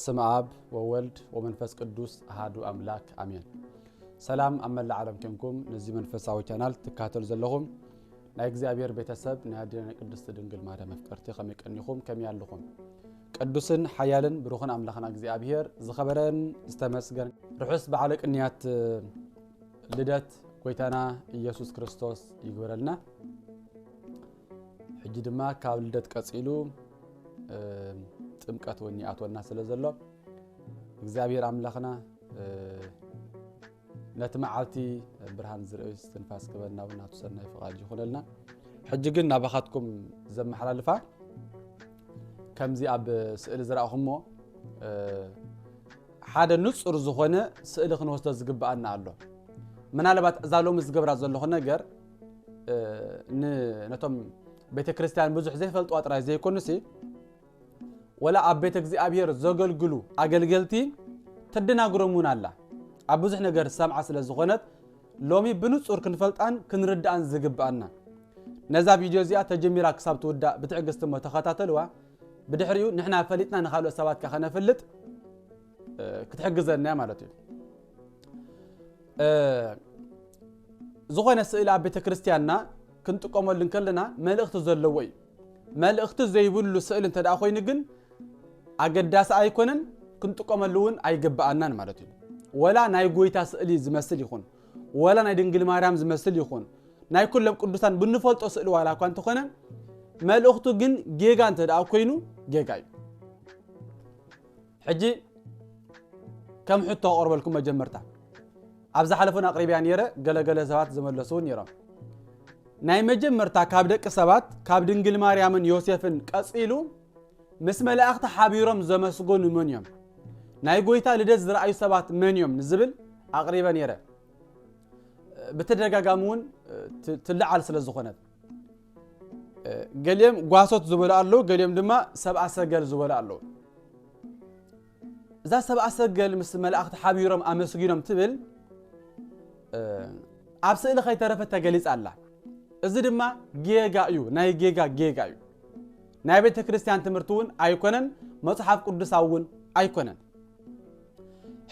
بسم آب وولد ومنفس قدوس أحدو أملاك آمين. سلام أمل العالم كمكم نزي منفس أو channel تكاتل زلهم نايجزي أبير بيتسب نهدينا قدوس تدنقل ماذا مفكرتي خميك أنيكم كم ياللهم قدوسن حيالن بروخن أملاخنا أجزي أبير زخبرن استمسجن رحس بعلق إنيات لدت كويتانا يسوع كريستوس يقولنا حجي دما كابلدت قصيلو ጥምቀት ወኒአቶና ስለዘሎ እግዚአብሔር አምላኽና ነትማዓልቲ ብርሃን ዝርኢ ትንፋስ ከበናው እናቱ ሰናይ ፍቃድ ይኹነልና ሕጂ ግን ናባኻትኩም ዘመሐላልፋ ከምዚ ኣብ ስእሊ ዝራእኹሞ ሓደ ንጹር ዝኾነ ስእሊ ክንወስዶ ዝግባአና ኣሎ ምናልባት ዛሎም ዝገብራ ዘለኹ ነገር ነቶም ቤተክርስቲያን ብዙሕ ዘይፈልጡ ጥራይ ዘይኮኑሲ ولا أبيت እግዚአብሔር ዘገልግሉ አገልገልቲ ተደናግሮሙን አላ አብዙሕ ነገር ሰምዓ ስለ ዝኾነት ሎሚ ብንጹር ክንፈልጣን ክንርዳን ዝግባአና ነዛ ቪዲዮ እዚኣ ተጀሚራ ክሳብ ትወዳ ብትዕግስት ሞ ተኸታተልዋ ብድሕሪኡ ንሕና ፈሊጥና ንኻልኦ ሰባት ከነፈልጥ ክትሕግዘና ማለት እዩ ዝኾነ ስእሊ ኣብ ቤተክርስቲያንና ክንጥቀመሉ ከለና መልእኽቲ ዘለዎ እዩ መልእኽቲ ዘይብሉ ስእሊ እንተዳ ኮይኑ ግን አገዳስ አይኮነን ክንጥቀመሉን አይገባአናን ማለት እዩ ወላ ናይ ጎይታ ስእሊ ዝመስል ይኹን ወላ ናይ ድንግል ማርያም ዝመስል ይኹን ናይ ኩሎም ቅዱሳን ብንፈልጦ ስእሊ ዋላ እንኳን ተኾነ መልእኽቱ ግን ጌጋ እንተዳ ኮይኑ ጌጋ እዩ ሕጂ ከም ሕቶ አቅርበልኩም መጀመርታ ኣብዛ ሓለፈና አቅሪብያ ነይረ ገለገለ ሰባት ዝመለሱን ነይሮም ናይ መጀመርታ ካብ ደቂ ሰባት ካብ ድንግል ማርያምን ዮሴፍን ቀጽኢሉ ምስ መላእኽቲ ሓቢሮም ዘመስጎኑ መንዮም ናይ ጎይታ ልደት ዝረአዩ ሰባት መንዮም ንዝብል አቅሪበ ነይረ በተደጋጋሙን ትልዓል ስለ ዝኾነት ገሊም ጓሶት ዝበሉ አሉ ገሊም ድማ ሰብአ ሰገል ዝበሉ አሉ እዛ ሰብአ ሰገል ምስ መላእኽቲ ሓቢሮም አመስጊኖም ትብል ኣብ ስእሊ ከይተረፈ ተገሊጽ አላ እዚ ድማ ጌጋ እዩ ናይ ጌጋ እዩ ናይ ቤተ ክርስቲያን ትምህርቱን አይኮነን መጽሐፍ ቅዱሳውን አይኮነን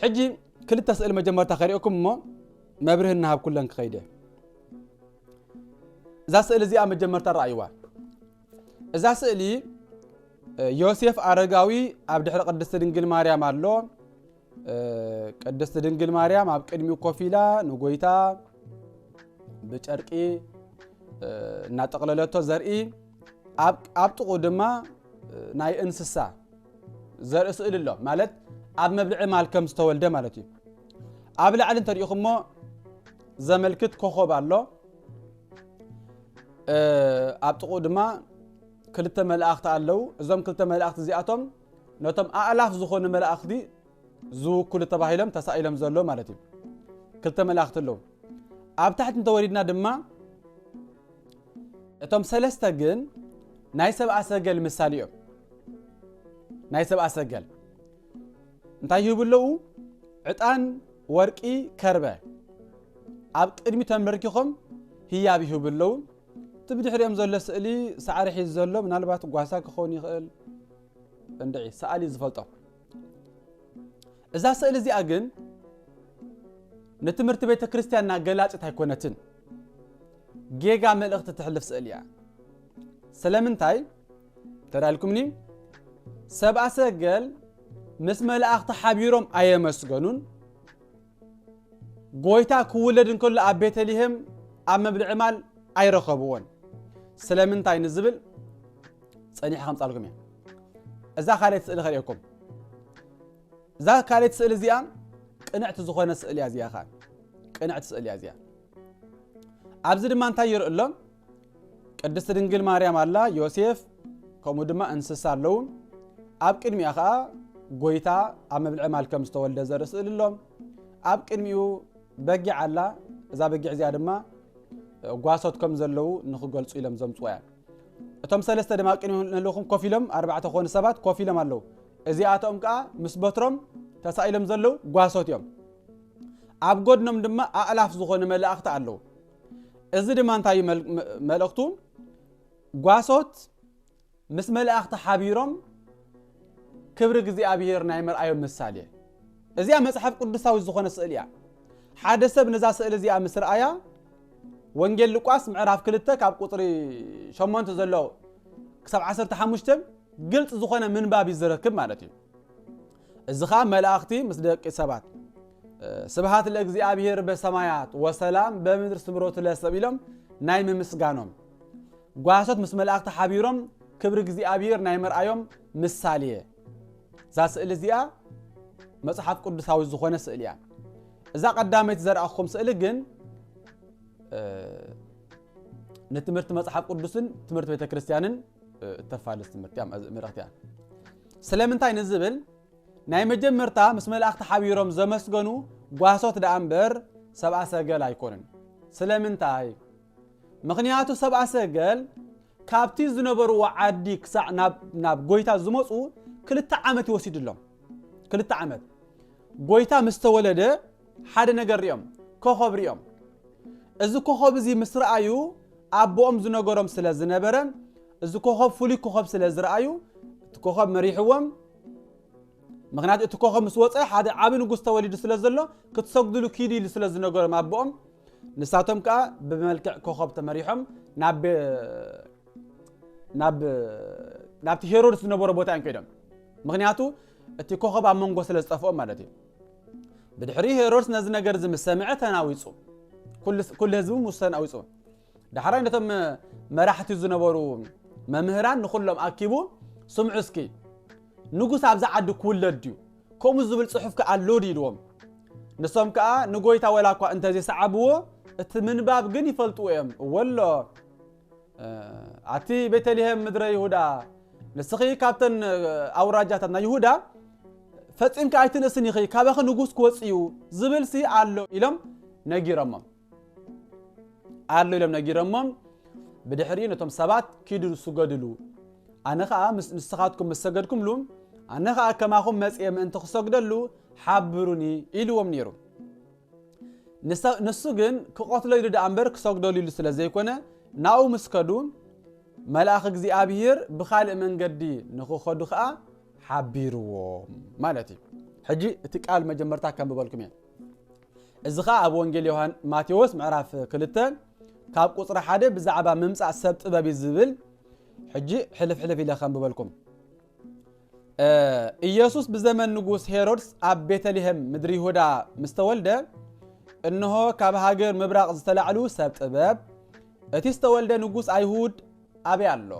ሕጂ ክልተ ስእሊ መጀመርታ ከሪእኩም ሞ መብርህና ሃብ ኩለን ከይደ እዛ ስእሊ እዚኣ መጀመርታ ረአይዋ እዛ ስእሊ ዮሴፍ አረጋዊ ኣብ ድሕሪ ቅድስት ድንግል ማርያም ኣሎ ቅድስት ድንግል ማርያም ኣብ ቅድሚኡ ኮፍ ኢላ ንጎይታ ብጨርቂ እናጠቕለለቶ ዘርኢ ኣብ ጥቁ ድማ ናይ እንስሳ ዘርኢ ስእሊ ኣሎ ማለት ኣብ መብልዒ ማልከም ዝተወልደ ማለት እዩ ኣብ ላዕሊ እንተሪኢኹሞ ዘመልክት ኮኸብ ኣሎ ኣብ ጥቁ ድማ ክልተ መላእኽቲ ኣለው እዞም ክልተ መላእኽቲ እዚኣቶም ነቶም ኣእላፍ ዝኾኑ መላእኽቲ ዝውክሉ ተባሂሎም ተሳኢሎም ዘሎ ማለት እዩ ክልተ መላእኽቲ ኣለው ኣብ ታሕቲ እንተወሪድና ድማ እቶም ሰለስተ ግን ናይ ሰብአ ሰገል ምሳሌ እዮም ናይ ሰብአ ሰገል እንታይ ይብለው ዕጣን ወርቂ ከርበ ኣብ ቅድሚ ተመርኪኾም ህያብ ይብለው ትብድሕሪኦም ዘሎ ስእሊ ሳዕሪ ሒዝ ዘሎ ምናልባት ጓሳ ክኸውን ይኽእል እንደዒ ሰኣሊ ዝፈልጦ እዛ ስእሊ እዚኣ ግን ነትምህርቲ ቤተ ክርስቲያንና ገላጭት ኣይኮነትን ጌጋ መልእኽቲ ትሕልፍ ስእሊ እያ ስለምንታይ ተዳልኩምኒ ሰብአ ሰገል ምስ መላእኽቲ ሓቢሮም አየመስገኑን ጎይታ ክውለድ እንከሎ ኣብ ቤተልሔም ኣብ መብልዒ ማል ኣይረኸብዎን ስለምንታይ ንዝብል ፀኒሐ ከምፃልኩም እያ እዛ ካልአት ስእሊ ከሪአኩም እዛ ካልአት ስእሊ እዚኣ ቅንዕቲ ዝኾነ ስእሊ እያ እዚኣ ቅንዕቲ ስእሊ እያ እዚኣ ኣብዚ ድማ እንታይ ይርአ ኣሎ ቅድስት ድንግል ማርያም አላ ዮሴፍ ከምኡ ድማ እንስሳ ኣለው ኣብ ቅድሚኣ ከዓ ጎይታ ኣብ መብልዒ ማልከም ዝተወልደ ዘርኢ ስእሊ ኣሎ ኣብ ቅድሚኡ በጊዕ አላ እዛ በጊዕ እዚኣ ድማ ጓሶት ከም ዘለው ንክገልጹ ኢሎም ዘምጽዋ እያ እቶም ሰለስተ ድማ ቅድሚኡ ዘለኹም ኮፍ ኢሎም ኣርባዕተ ዝኾኑ ሰባት ኮፍ ኢሎም ኣለው እዚኣቶም ከዓ ምስ በትሮም ተሳኢሎም ዘለው ጓሶት እዮም ኣብ ጎድኖም ድማ ኣእላፍ ዝኾኑ መላእኽቲ ኣለው እዚ ድማ እንታይ መልእኽቱ ጓሶት ምስ መላእኽቲ ሓቢሮም كبر እግዚአብሔር ናይ መርአዮ ምሳሌ እዚያ መጽሐፍ ቅዱሳዊ ዝኾነ ስዕል ያ ሓደ ሰብ ነዛ ስዕል እዚኣ ምስርአያ ወንጌል ሉቃስ ምዕራፍ 2 ካብ ቁጥሪ 8 ዘሎ ክሳብ 15 ግልጽ ዝኾነ ምንባብ ይዝረክብ ማለት እዩ እዚኻ መላእክቲ ምስ ደቂ ሰባት ስብሃት ለእግዚአብሔር በሰማያት ወሰላም በምድር ስምሮት ለሰብ ኢሎም ናይ ምምስጋኖም ጓሶት ምስ መላእክቲ ሓቢሮም ክብር እግዚአብሔር ናይ መርአዮም ምሳሌ ዛ ስዕል እዚኣ መጽሐፍ ቅዱሳዊ ዝኾነ ስዕል ያ እዛ ቀዳመይት ዘርአኹም ስዕል ግን ንትምህርት መጽሐፍ ቅዱስን ትምህርት ቤተ ክርስቲያንን ተፋልስ ትምህርት ያ ምርአትያ ስለምንታይ ንዝብል ናይ መጀመርታ ምስ መላእክቲ ሓቢሮም ዘመስገኑ ጓሶት ዳአምበር ሰብአ ሰገል አይኮንን ስለምንታይ ምክንያቱ ሰብአ ሰገል ካብቲ ዝነበሩ ዓዲ ክሳዕ ናብ ጎይታ ዝመጹ ክልተ ዓመት ይወስድሎም ክልተ ዓመት ጎይታ ምስተወለደ ሓደ ነገር ሪኦም ኮኸብ ሪኦም እዚ ኮኸብ እዚ ምስራአዩ አቦኦም ዝነገሮም ስለ ዝነበረ እዚ ኮኸብ ፍሉይ ኮኸብ ስለ ዝረአዩ እቲ ኮኸብ መሪሕዎም ምክንያቱ እቲ ኮኸብ ምስ ወፀ ሓደ ዓቢ ንጉስ ተወሊዱ ስለ ዘሎ ክትሰግድሉ ኪድ ኢሉ ስለ ዝነገሮም አቦኦም ንሳቶም ከዓ ብመልክዕ ኮኸብ ተመሪሖም ናብቲ ሄሮድስ ዝነበረ ቦታ እንከይዶም ምክንያቱ እቲ ኮኸብ ኣብ መንጎ ስለ ዝጠፍኦም ማለት እዩ ብድሕሪ ሄሮድስ ነዚ ነገር ዝምሰምዐ ተናዊጹ ኩል ህዝቡ ሙስተናዊጹ ዳሕራይ ነቶም መራሕቲ ዝነበሩ መምህራን ንኹሎም አኪቡ ስምዑ እስኪ ንጉስ ኣብዛ ዓዲ ክውለድ ድዩ ከምኡ ዝብል ጽሑፍ ከዓ ኣሎ ኢልዎም ንሶም ከዓ ንጎይታ ወላ እኳ እንተዘይሰዓብዎ እቲ ምንባብ ግን ይፈልጥዎ እዮም ወሎ አቲ ቤተልሔም ምድረ ይሁዳ ንስኺ ካብተን አውራጃታት ና ይሁዳ ፈጺምካ ኣይትንእስን ይኺ ካባኺ ንጉስ ክወጽዩ ዝብልሲ ኣሎ ኢሎም ነጊሮሞም ኣሎ ኢሎም ነጊሮሞም ብድሕሪ ነቶም ሰባት ኪዱ ስገድሉ ኣነ ከዓ ንስኻትኩም መሰገድኩምሉ ኣነ ከዓ ከማኹም መጽየ ምእንቲ ክሰግደሉ ሓብሩኒ ኢልዎም ነይሩ ንሱ ግን ክቆትሎ ኢሉ ዳእምበር ክሰግደሉ ኢሉ ስለ ዘይኮነ ናኡ ምስከዱ መልአኽ እግዚአብሔር ብኻልእ መንገዲ ንኽኸዱ ከዓ ሓቢርዎም ማለት እዩ ሕጂ እቲ ቃል መጀመርታ ከም ብበልኩም እየ እዚ ከዓ ኣብ ወንጌል ዮሐን ማቴዎስ ምዕራፍ 2 ካብ ቁጥሪ 1 ብዛዕባ ምምጻእ ሰብ ጥበብ ዝብል ሕጂ ሕልፍ ኢለ ከም ብበልኩም ኢየሱስ ብዘመን ንጉስ ሄሮድስ ኣብ ቤተልሔም ምድሪ ይሁዳ ምስተወልደ እንሆ ካብ ሃገር ምብራቅ ዝተላዕሉ ሰብ ጥበብ እቲ ዝተወልደ ንጉስ አይሁድ አብ ያሎ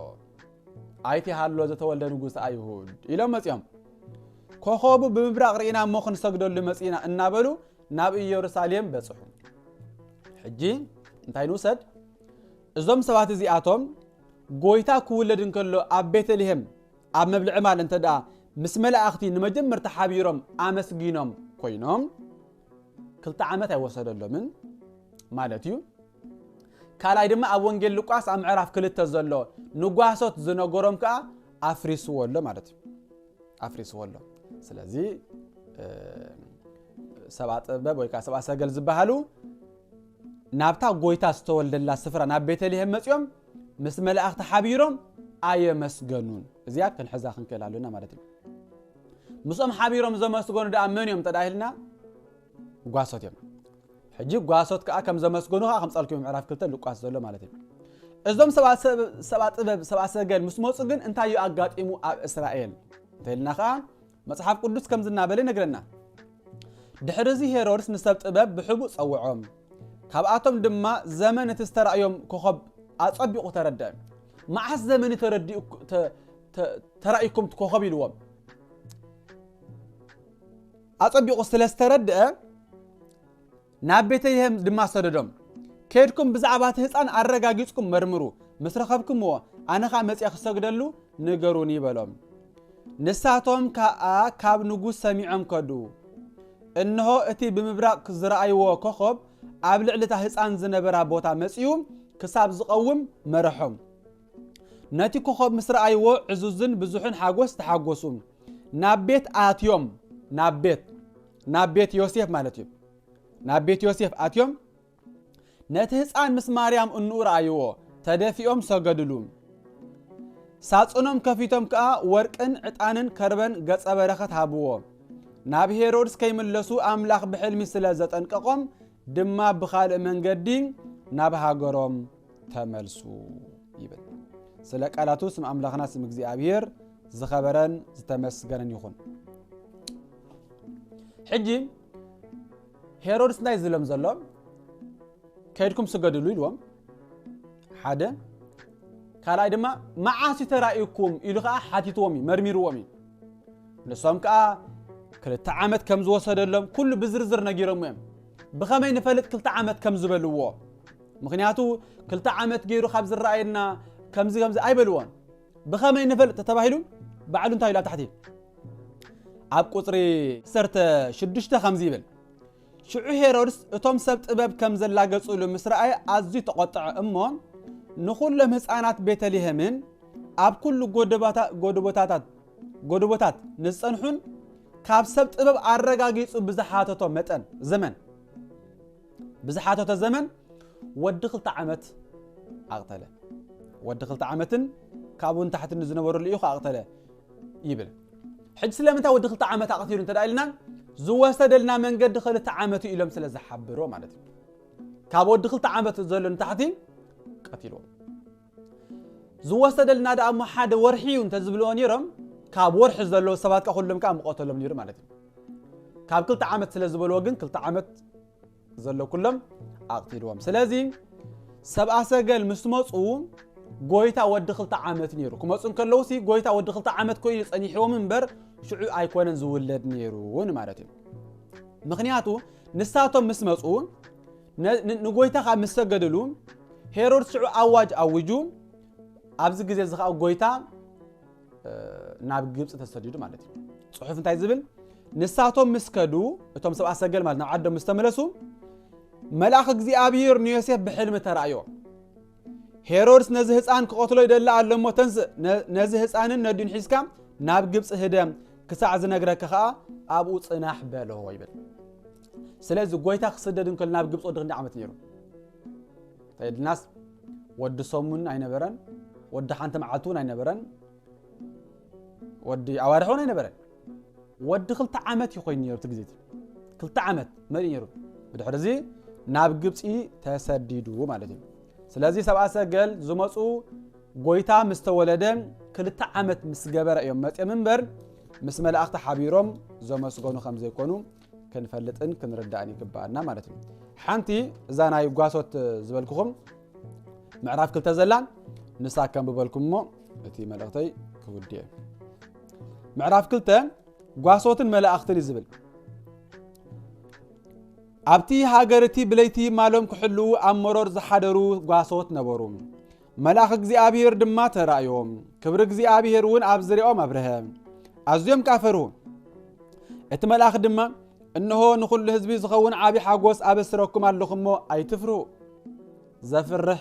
አይቲ ሃሎ ዝተወልደ ንጉስ አይሁድ ኢሎም መጽዮም ኮኸቡ ብምብራቅ ርኢና ሞኽን ሰግደሉ መጽና እናበሉ ናብ ኢየሩሳሌም በጽሑ ሕጂ እንታይ ንውሰድ እዞም ሰባት እዚኣቶም ጎይታ ክውለድ እንከሎ ኣብ ቤተልሔም ኣብ መብልዕ ማል እንተዳ ምስ መላእክቲ ንመጀመርታ ሓቢሮም ኣመስጊኖም ኮይኖም ክልተ ዓመት ኣይወሰደሎምን ማለት እዩ ካላይ ድማ ኣብ ወንጌል ሉቃስ ኣብ ምዕራፍ 2 ዘሎ ንጓሶት ዝነገሮም ከዓ ኣፍሪስዎሎ ማለት እዩ ኣፍሪስዎሎ ስለዚ ሰብአ ጥበብ ወይ ከዓ ሰብአ ሰገል ዝበሃሉ ናብታ ጎይታ ዝተወልደላ ስፍራ ናብ ቤተልሔም መጽዮም ምስ መላእክቲ ሓቢሮም ኣየመስገኑን እዚያ ክንሕዛ ክንከላሉና ማለት እዩ ምስኦም ሓቢሮም ዘመስገኑ ደኣ መን እዮም ተዳሂልና ጓሶት እዮም ሕጂ ጓሶት ከዓ ከም ዘመስገኑ ከዓ ከም ጻልኩም ምዕራፍ 2 ሉቃስ ዘሎ ማለት እዩ እዞም ሰብአ ጥበብ ሰብአ ሰገል ምስ መጹ ግን እንታይ እዩ ኣጋጢሙ ኣብ እስራኤል እንተልና ከዓ መጽሐፍ ቅዱስ ከም ዝናበለ ይነግረና ድሕሪዚ ሄሮድስ ንሰብ ጥበብ ብሕቡእ ጸውዖም ካብኣቶም ድማ ዘመን እቲ ዝተራእዮም ኮኸብ ኣጸቢቑ ተረድአ መዓስ ዘመን ተራእይኩም ኮኸብ ኢልዎም ኣጸቢቑ ስለ ዝተረድአ ናብ ቤተልሔም ድማ ሰደዶም ከድኩም ብዛዕባ እቲ ህፃን ኣረጋጊጽኩም መርምሩ ምስ ረኸብኩምዎ ኣነ ከዓ መጽያ ክሰግደሉ ንገሩኒ ይበሎም ንሳቶም ከዓ ካብ ንጉስ ሰሚዖም ከዱ እንሆ እቲ ብምብራቅ ዝረአይዎ ኮኸብ ኣብ ልዕልታ ህፃን ዝነበራ ቦታ መጽዩ ክሳብ ዝቐውም መረሖም ነቲ ኮኸብ ምስ ረአይዎ ዕዙዝን ብዙሕን ሓጎስ ተሓጎሱ ናብ ቤት ኣትዮም ናብ ቤት ዮሴፍ ማለት እዩ ናብ ቤት ዮሴፍ ኣትዮም ነቲ ህፃን ምስ ማርያም እንኡ ረአይዎ ተደፊኦም ሰገድሉ ሳጽኖም ከፊቶም ከአ ወርቅን ዕጣንን ከርበን ገጸ በረኸት ሃብዎ ናብ ሄሮድስ ከይምለሱ አምላኽ ብሕልሚ ስለ ዘጠንቀቆም ድማ ብኻልእ መንገዲ ናብ ሃገሮም ተመልሱ ይብል ስለ ቃላቱ ስም አምላኽና ስም እግዚአብሔር ዝኸበረን ዝተመስገነን ይኹን ሕጂ ሄሮድስ ናይ ዝለም ዘሎ ከይድኩም ስገድሉ ኢልዎም ሓደ ካልኣይ ድማ መዓስ ተራእይኩም ኢሉ ከዓ ሓቲትዎም መርሚርዎም ንሶም ከዓ ክልተ ዓመት ከም ዝወሰደሎም ኩሉ ብዝርዝር ነጊሮም እዮም ብኸመይ ንፈልጥ ክልተ ዓመት ከም ዝበልዎ ምክንያቱ ክልተ ዓመት ገይሩ ካብ ዝረአየና ከምዚ ኣይበልዎን ብኸመይ ንፈልጥ ተባሂሉ ባዕሉ እንታይ ኢሉ ታሕቲ ኣብ ቁፅሪ 16 ከምዚ ይብል ሽዑ ሄሮድስ እቶም ሰብ ጥበብ ከም ዘላገጹሉ ምስ ረአየ ኣዝዩ ተቆጥዐ እሞ ንኹሎም ህፃናት ቤተልሔምን ኣብ ኩሉ ጎደቦታት ንፀንሑን ካብ ሰብ ጥበብ ኣረጋጊጹ ብዝሓተቶ መጠን ዘመን ብዝሓተቶ ዘመን ወዲ 2 ዓመት ኣቕተለ ወዲ 2 ዓመትን ካብውን ታሕት ዝነበሩሉ እዩ ኣቕተለ ይብል ሕጂ ስለምንታይ ወዲ 2 ዓመት ኣቕቲሉ እንተዳኢልና ዝወሰደልና መንገዲ 2 ዓመት ኢሎም ስለ ዝሓብሮ ማለት እዩ ካብ ወዲ 2 ዓመት ዘሎ ንታሕቲ ቀቲልዎ ዝወሰደልና ደሞ ሓደ ወርሒ እንተዝብልዎ ነይሮም ካብ ወርሒ ዘሎ ሰባት ከኹሎም ከዓ መቆተሎም ነይሩ ማለት እዩ ካብ 2 ዓመት ስለ ዝበልዎ ግን 2 ዓመት ዘሎ ኩሎም ኣቕቲልዎም ስለዚ ሰብኣ ሰገል ምስ መፁ ጎይታ ወዲ 2 ዓመት ነይሩ ክመፁ ከለዉ ሲ ጎይታ ወዲ 2 ዓመት ኮይኑ ፀኒሕዎም እምበር ሽዑ ኣይኮነን ዝውለድ ነይሩን ማለት እዩ ምክንያቱ ንሳቶም ምስ መፁ ንጎይታ ካብ ምስ ሰገድሉ ሄሮድስ ሽዑ ኣዋጅ ኣውጁ ኣብዚ ግዜ ዝኻው ጎይታ ናብ ግብጽ ተሰዲዱ ማለት እዩ ጽሑፍ እንታይ ዝብል ንሳቶም ምስከዱ እቶም ሰብኣ ሰገል ማለት ናብ ዓዶም ምስተመለሱ መልአክ እግዚአብሔር ንዮሴፍ ብሕልም ተራእዮ ሄሮድስ ነዚ ህፃን ክቆትሎ ይደላ ኣለሞ ተንስ ነዚ ህፃንን ነዲን ሒዝካ ናብ ግብጽ ህደም ክሳዕ ዝነግረካ ከዓ ኣብኡ ጽናሕ በሎ ይብል ስለዚ ጎይታ ክስደድ እንከል ናብ ግብጽ ወዲ ዓመት ነይሩ ታይድናስ ወዲ ሰሙን ኣይነበረን ወዲ ሓንተ መዓልቱን ኣይነበረን ወዲ ኣዋርሑን ኣይነበረን ወዲ 2 ዓመት ይኮይን ነይሩ ትግዜት 2 ዓመት መሪ ነይሩ ብድሕሪዚ ናብ ግብጽ ተሰዲዱ ማለት እዩ ስለዚ ሰብኣ ሰገል ዝመፁ ጎይታ ምስተወለደ 2 ዓመት ምስ ገበረ እዮም መፅኦም እምበር ምስ መላእኽቲ ሓቢሮም ዘመስገኑ ከም ዘይኮኑ ክንፈልጥን ክንርዳእን ይግባአና ማለት እዩ ሓንቲ እዛ ናይ ጓሶት ዝበልኩኹም ምዕራፍ 2 ዘላን ንሳ ከም ብበልኩም ሞ እቲ መልእኽተይ ክውድየ ምዕራፍ 2 ጓሶትን መላእኽትን ዝብል ኣብቲ ሃገርቲ ብለይቲ ማሎም ክሕልው ኣብ መሮር ዝሓደሩ ጓሶት ነበሩ መልአክ እግዚአብሔር ድማ ተራእዮም ክብሪ እግዚአብሔር እውን ኣብ ዝሪኦም ኣብርሀ ኣዝዮም ካፈሩ እቲ መልአክ ድማ እንሆ ንኩሉ ህዝቢ ዝኸውን ዓቢ ሓጎስ ኣበስረኩም ኣለኹም ኣይትፍሩ ዘፍርህ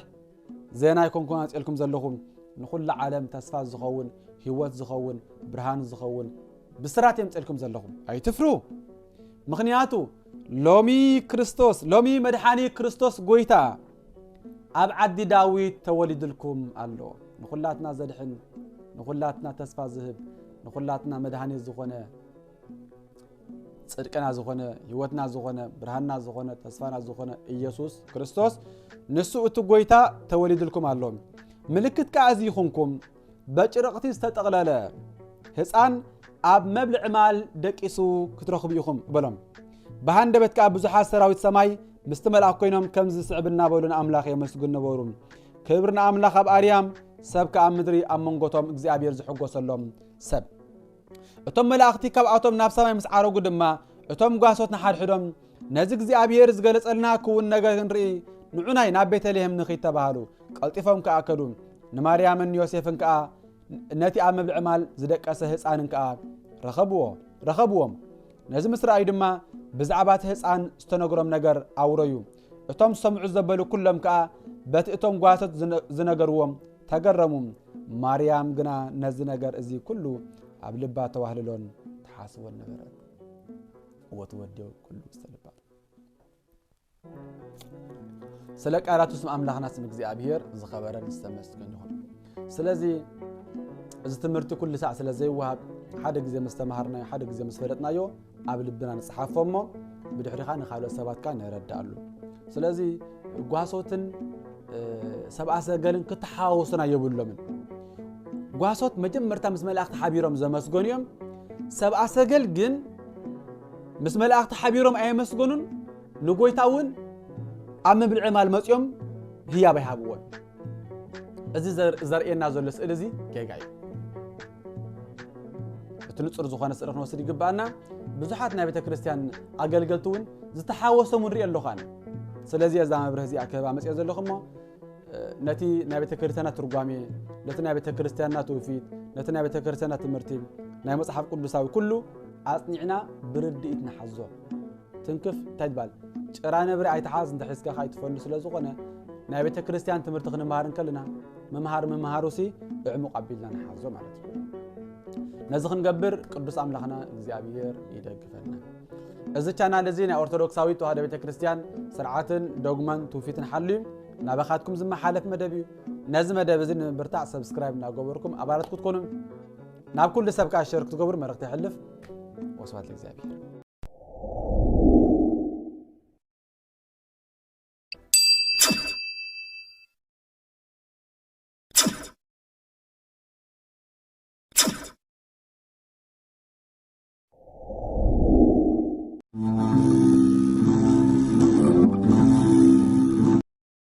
ዜና ይኮንኩን ኣጽልኩም ዘለኹም ንኩሉ ዓለም ተስፋ ዝኸውን ህይወት ዝኸውን ብርሃን ዝኸውን ብስራት የምጽልኩም ዘለኹም ኣይትፍሩ ምክንያቱ ሎሚ መድሓኒ ክርስቶስ ጎይታ ኣብ ዓዲ ዳዊት ተወሊድልኩም ኣሎ ንኩላትና ዘድሕን ንኩላትና ተስፋ ዝህብ ንኩላትና መድሓኒ ዝኾነ ጽድቅና ዝኾነ ህይወትና ዝኾነ ብርሃንና ዝኾነ ተስፋና ዝኾነ ኢየሱስ ክርስቶስ ንሱ እቲ ጎይታ ተወሊድልኩም ኣሎ ምልክት ከኣዚ ይኹንኩም በጭርቕቲ ዝተጠቕለለ ህፃን ኣብ መብልዕ ማል ደቂሱ ክትረኽቡ ኢኹም በሎም በሃንደበት ከዓ ብዙሓት ሰራዊት ሰማይ ምስቲ መልአክ ኮይኖም ከም ዝስዕብና በሉን ኣምላኽ የመስግኑ ነበሩ ክብርና ኣምላኽ ኣብ ኣርያም ሰብ ከዓ ምድሪ ኣብ መንጎቶም እግዚአብሔር ዝሕጎሰሎም ሰብ እቶም መላእኽቲ ካብኣቶም ናብ ሰማይ ምስ ዓረጉ ድማ እቶም ጓሶት ንሓድሕዶም ነዚ እግዚአብሔር ዝገለጸልና ክውን ነገር ንርኢ ንዑናይ ናብ ቤተልሔም ንኺድ ተባሃሉ ቀልጢፎም ከኣከዱ ንማርያምን ዮሴፍን ከዓ ነቲ ኣብ መብልዕ ማል ዝደቀሰ ህፃንን ከዓ ረኸብዎም ነዚ ምስ ረኣዩ ድማ ብዛዕባ እቲ ህፃን ዝተነገሮም ነገር ኣውረዩ እቶም ሰምዑ ዘበሉ ኩሎም ከዓ በቲ እቶም ጓሶት ዝነገርዎም ተገረሙ ማርያም ግና ነዚ ነገር እዚ ኩሉ ኣብ ልባ ተዋህልሎን ተሓስቦን ነበረ ወትወደው ኩሉ ዝተልባ ስለ ቃላቱ ስም ኣምላኽና ስም እግዚአብሔር ዝኸበረን ዝተመስገን ይኹን ስለዚ እዚ ትምህርቲ ኩሉ ሰዓት ስለ ዘይወሃብ ሓደ ግዜ መስተማሃርና ሓደ ግዜ መስፈለጥናዮ ኣብ ልብና ንጽሓፎሞ ብድሕሪኻ ንኻልኦት ሰባትካ ንረዳኣሉ ስለዚ ጓሶትን ሰብኣ ሰገልን ክትሓዋወሱና የብሎምን ጓሶት መጀመርታ ምስ መላእክቲ ሓቢሮም ዘመስገኑ እዮም ሰብኣ ሰገል ግን ምስ መላእክቲ ሓቢሮም ኣይመስገኑን ንጎይታ እውን ኣብ መብል ዕማል መጽዮም ህያብ ይሃብዎን እዚ ዘርእየና ዘሎ ስእሊ እዚ ጌጋ እዩ እቲ ንጹር ዝኾነ ስእሊ ክንወስድ ይግባአና ብዙሓት ናይ ቤተ ክርስቲያን ኣገልገልቲ እውን ዝተሓወሶም ንሪኢ ኣለኻን ስለዚ እዛ መብርህ እዚኣ ከባ መጽዮ ዘለኹሞ ነቲ ናይ ቤተ ክርስቲያና ትርጓሜ ነቲ ናይ ቤተ ክርስቲያና ትውፊት ነቲ ናይ ቤተ ክርስቲያና ትምህርቲ ናይ መጽሓፍ ቅዱሳዊ ኩሉ ኣጽኒዕና ብርድኢት ንሓዞ ትንክፍ እንታይ ትባል ጭራ ነብሪ ኣይተሓዝ እንተሒዝካ ኣይትፈሉ ስለ ዝኾነ ናይ ቤተ ክርስቲያን ትምህርቲ ክንመሃር እንከልና መምሃሩሲ ዕሙቕ ኣቢልና ንሓዞ ማለት እዩ ነዚ ክንገብር ቅዱስ ኣምላኽና እግዚአብሔር ይደግፈና እዚ ቻናል እዚ ናይ ኦርቶዶክሳዊ ተዋህዶ ቤተ ክርስቲያን ስርዓትን ዶግማን ትውፊትን ሓልዩ ናባኻትኩም ዝመሓለፍ መደብ እዩ ነዚ መደብ እዚ ንምብርታዕ ሰብስክራይብ እናገበርኩም ኣባላት ክትኮኑ ናብ ኩሉ ሰብ ከዓ ሸር ክትገብሩ መልእኽቲ ይሕልፍ ወስብሐት ለእግዚአብሔር